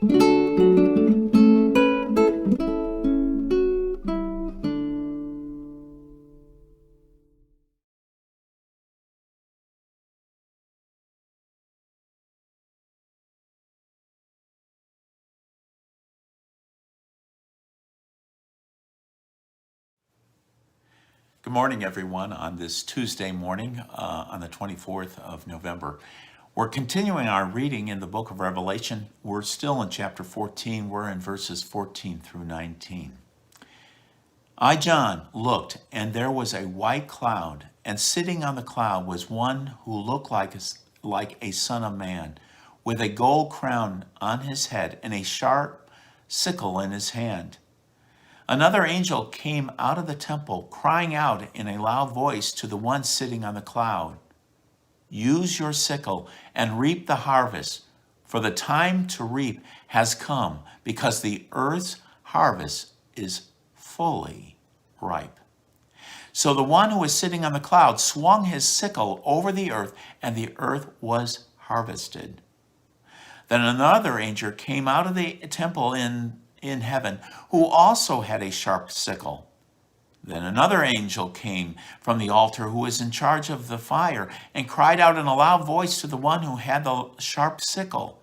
Good morning, everyone, on this Tuesday morning, on the 24th of November. We're continuing our reading in the book of Revelation. We're still in chapter 14. We're in verses 14 through 19. I, John, looked, and there was a white cloud, and sitting on the cloud was one who looked like a son of man, with a gold crown on his head and a sharp sickle in his hand. Another angel came out of the temple, crying out in a loud voice to the one sitting on the cloud, "Use your sickle and reap the harvest, for the time to reap has come, because the earth's harvest is fully ripe." So the one who was sitting on the cloud swung his sickle over the earth, and the earth was harvested. Then another angel came out of the temple in heaven, who also had a sharp sickle. Then another angel came from the altar, who was in charge of the fire, and cried out in a loud voice to the one who had the sharp sickle,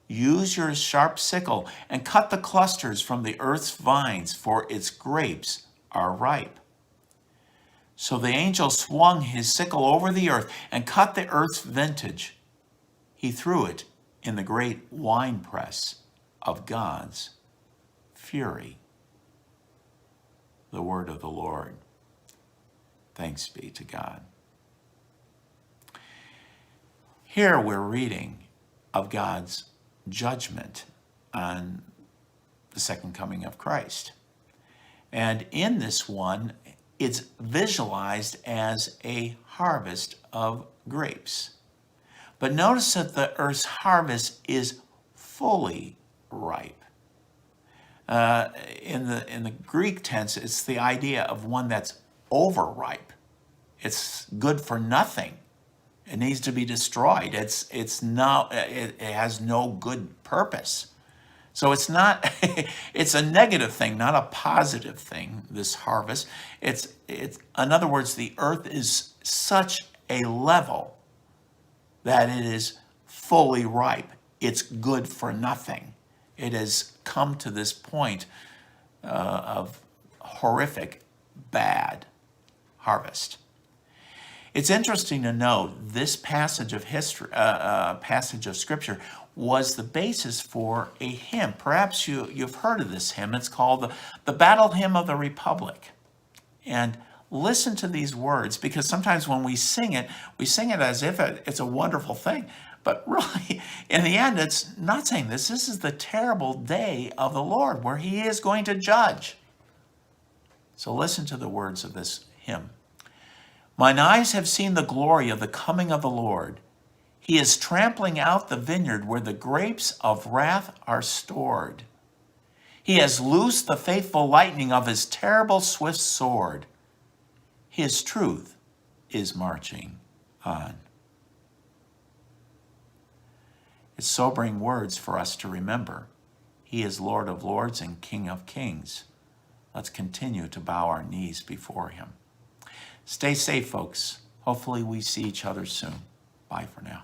"Use your sharp sickle and cut the clusters from the earth's vines, for its grapes are ripe." So the angel swung his sickle over the earth and cut the earth's vintage. He threw it in the great winepress of God's fury. The word of the Lord. Thanks be to God. Here we're reading of God's judgment on the second coming of Christ. And in this one, it's visualized as a harvest of grapes. But notice that the earth's harvest is fully ripe. In the Greek tense, it's the idea of one that's overripe. It's good for nothing. It needs to be destroyed. It has no good purpose. So it's not. It's a negative thing, not a positive thing. This harvest. It's. In other words, the earth is such a level that it is fully ripe. It's good for nothing. It has come to this point of horrific, bad harvest. It's interesting to note this passage of history, passage of Scripture, was the basis for a hymn. Perhaps you've heard of this hymn. It's called the Battle Hymn of the Republic. And listen to these words, because sometimes when we sing it as if it's a wonderful thing. But really, in the end, it's not saying this. This is the terrible day of the Lord where he is going to judge. So listen to the words of this hymn. "Mine eyes have seen the glory of the coming of the Lord. He is trampling out the vineyard where the grapes of wrath are stored. He has loosed the fateful lightning of his terrible swift sword. His truth is marching on." It's sobering words for us to remember. He is Lord of Lords and King of Kings. Let's continue to bow our knees before him. Stay safe, folks. Hopefully we see each other soon. Bye for now.